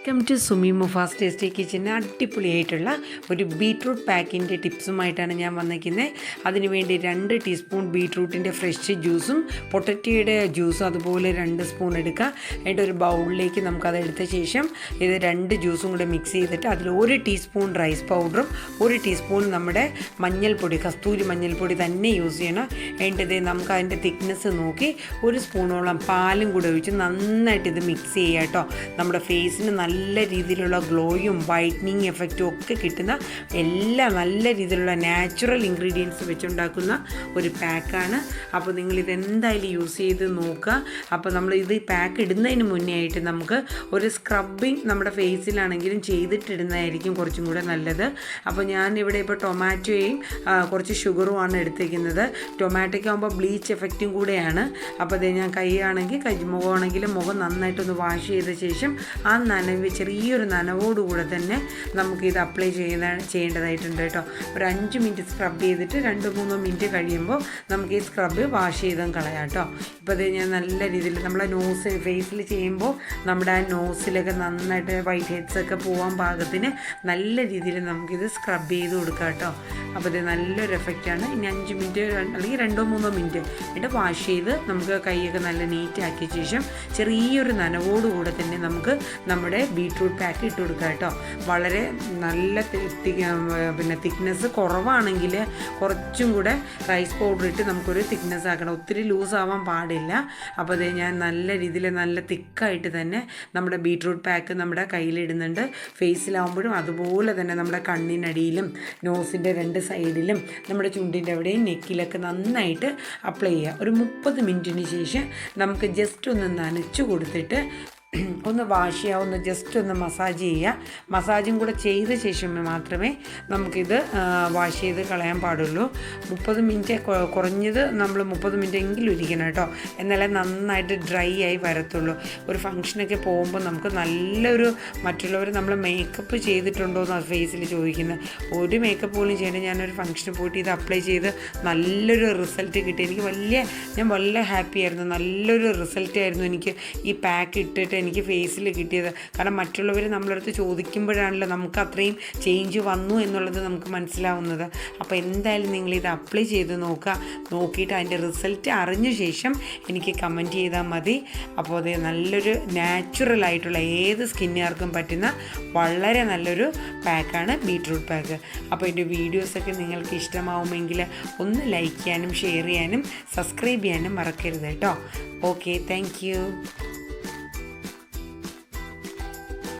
Welcome to Sumi Mufas tasty kitchen. അടിപൊളിയായിട്ടുള്ള ഒരു beetroot പാക്കിൻ്റെ ടിപ്സുമായിട്ടാണ് ഞാൻ വന്നിരിക്കുന്നത്. അതിനുവേണ്ടി 2 ടീസ്പൂൺ ബീട്രൂട്ടിൻ്റെ ഫ്രഷ് ജ്യൂസും പൊട്ടറ്റോയുടെ ജ്യൂസും അതുപോലെ 2 സ്പൂൺ എടുക്കുക. എന്നിട്ട് ഒരു ബൗളിലേക്ക് നമുക്കതെടുത്ത ശേഷം ഇത് 2 ജ്യൂസും കൂടെ മിക്സ് ചെയ്തിട്ട് അതിൽ 1 ടീസ്പൂൺ റൈസ് പൗഡറും 1 ടീസ്പൂൺ നമ്മുടെ മഞ്ഞൾപ്പൊടി, കസ്തൂരി മഞ്ഞൾപ്പൊടി തന്നെ യൂസ് ചെയ്യണം. എന്നിട്ട് ഇത് നമുക്ക് അതിൻ്റെ തിക്നെസ് നോക്കി 1 സ്പൂണോളം പാലും കൂടെ ഒഴിച്ച് നന്നായിട്ട് ഇത് മിക്സ് ചെയ്യുക കേട്ടോ. നമ്മുടെ ഫേസിന് നല്ല രീതിയിലുള്ള ഗ്ലോയും വൈറ്റനിങ് എഫക്റ്റും ഒക്കെ കിട്ടുന്ന നല്ല രീതിയിലുള്ള നാച്ചുറൽ ഇൻഗ്രീഡിയൻസ് വെച്ചുണ്ടാക്കുന്ന ഒരു പാക്കാണ്. അപ്പോൾ നിങ്ങളിത് എന്തായാലും യൂസ് ചെയ്ത് നോക്കുക. അപ്പോൾ നമ്മൾ ഇത് പാക്ക് ഇടുന്നതിന് മുന്നേ ആയിട്ട് നമുക്ക് ഒരു സ്ക്രബിങ് നമ്മുടെ ഫേസിലാണെങ്കിലും ചെയ്തിട്ടിടുന്നതായിരിക്കും കുറച്ചും കൂടെ നല്ലത്. അപ്പോൾ ഞാനിവിടെ ഇപ്പോൾ ടൊമാറ്റോയും കുറച്ച് ഷുഗറുമാണ് എടുത്തിരിക്കുന്നത്. ടൊമാറ്റോയ്ക്ക് ആകുമ്പോൾ ബ്ലീച്ച് എഫക്റ്റും കൂടെയാണ്. അപ്പോൾ അത് ഞാൻ മുഖമാണെങ്കിലും മുഖം നന്നായിട്ടൊന്ന് വാഷ് ചെയ്ത ശേഷം ആ ചെറിയൊരു നനവോടുകൂടെ തന്നെ നമുക്കിത് അപ്ലൈ ചെയ്യേണ്ടതായിട്ടുണ്ട് കേട്ടോ. ഒരു 5 മിനിറ്റ് സ്ക്രബ് ചെയ്തിട്ട് 2-3 മിനിറ്റ് കഴിയുമ്പോൾ നമുക്ക് ഈ സ്ക്രബ് വാഷ് ചെയ്തും കളയാം കേട്ടോ. ഇപ്പോൾ അത് ഞാൻ നല്ല രീതിയിൽ നമ്മളെ ഫേസിൽ ചെയ്യുമ്പോൾ നമ്മുടെ ആ നോസിലൊക്കെ നന്നായിട്ട് വൈറ്റ് ഹെഡ്സൊക്കെ പോകാൻ പാകത്തിന് നല്ല രീതിയിൽ നമുക്കിത് സ്ക്രബ് ചെയ്ത് കൊടുക്കാം കേട്ടോ. അപ്പോൾ ഇത് നല്ലൊരു എഫക്റ്റാണ്. ഇനി 5 മിനിറ്റ് അല്ലെങ്കിൽ 2-3 മിനിറ്റ് എന്നിട്ട് വാഷ് ചെയ്ത് നമുക്ക് കൈയൊക്കെ നല്ല നീറ്റാക്കിയ ശേഷം ചെറിയൊരു നനവോടുകൂടെ തന്നെ നമുക്ക് നമ്മുടെ ബീട്രൂട്ട് പാക്ക് ഇട്ട് കൊടുക്കുക കേട്ടോ. വളരെ നല്ല തിക്നെസ് കുറവാണെങ്കിൽ കുറച്ചും കൂടെ റൈസ് പൗഡർ ഇട്ട് നമുക്കൊരു തിക്നെസ് ആക്കണം. ഒത്തിരി ലൂസ് ആവാൻ പാടില്ല. അപ്പോൾ അത് ഞാൻ നല്ല രീതിയിൽ നല്ല തിക്കായിട്ട് തന്നെ നമ്മുടെ ബീട്രൂട്ട് പാക്ക് നമ്മുടെ കയ്യിലിടുന്നുണ്ട്. ഫേസിലാവുമ്പോഴും അതുപോലെ തന്നെ നമ്മുടെ കണ്ണിനടിയിലും നോസിൻ്റെ 2 സൈഡിലും നമ്മുടെ ചുണ്ടിൻ്റെ അവിടെയും നെക്കിലൊക്കെ നന്നായിട്ട് അപ്ലൈ ചെയ്യുക. ഒരു 30 മിനിറ്റിന് ശേഷം നമുക്ക് ജസ്റ്റ് ഒന്ന് നനച്ചു കൊടുത്തിട്ട് ഒന്ന് വാഷ് ചെയ്യുക, ഒന്ന് ജസ്റ്റ് ഒന്ന് മസാജ് ചെയ്യുക. മസാജും കൂടെ ചെയ്ത ശേഷം മാത്രമേ നമുക്കിത് വാഷ് ചെയ്ത് കളയാൻ പാടുള്ളൂ. 30 മിനിറ്റ് കുറഞ്ഞത് നമ്മൾ 30 മിനിറ്റ് എങ്കിലും ഇരിക്കണം കേട്ടോ. എന്നാലേ നന്നായിട്ട് ഡ്രൈ ആയി വരത്തുള്ളൂ. ഒരു ഫംഗ്ഷനൊക്കെ പോകുമ്പോൾ നമുക്ക് നല്ലൊരു മറ്റുള്ളവർ നമ്മൾ മേക്കപ്പ് ചെയ്തിട്ടുണ്ടോ എന്ന് ഫേസിൽ ചോദിക്കുന്നത്. ഒരു മേക്കപ്പ് പോലും ചെയ്യണം. ഞാനൊരു ഫംഗ്ഷന് പോയിട്ട് ഇത് അപ്ലൈ ചെയ്ത് നല്ലൊരു റിസൾട്ട് കിട്ടി. ഞാൻ വളരെ ഹാപ്പി ആയിരുന്നു. നല്ലൊരു റിസൾട്ടായിരുന്നു എനിക്ക് ഈ പാക്ക് ഇട്ടിട്ട് എനിക്ക് ഫേസിൽ കിട്ടിയത്. കാരണം മറ്റുള്ളവർ നമ്മളടുത്ത് ചോദിക്കുമ്പോഴാണല്ലോ നമുക്ക് അത്രയും ചേഞ്ച് വന്നു എന്നുള്ളത് നമുക്ക് മനസ്സിലാവുന്നത്. അപ്പോൾ എന്തായാലും നിങ്ങളിത് അപ്ലൈ ചെയ്ത് നോക്കിയിട്ട് അതിൻ്റെ റിസൾട്ട് അറിഞ്ഞ ശേഷം എനിക്ക് കമൻറ്റ് ചെയ്താൽ മതി. അപ്പോൾ അത് നല്ലൊരു നാച്ചുറലായിട്ടുള്ള ഏത് സ്കിന്നുകാർക്കും പറ്റുന്ന വളരെ നല്ലൊരു പാക്കാണ് ബീട്രൂട്ട് പാക്ക്. അപ്പോൾ എൻ്റെ വീഡിയോസൊക്കെ നിങ്ങൾക്ക് ഇഷ്ടമാവുമെങ്കിൽ ഒന്ന് ലൈക്ക് ചെയ്യാനും ഷെയർ ചെയ്യാനും സബ്സ്ക്രൈബ് ചെയ്യാനും മറക്കരുത് കേട്ടോ. Okay, thank you.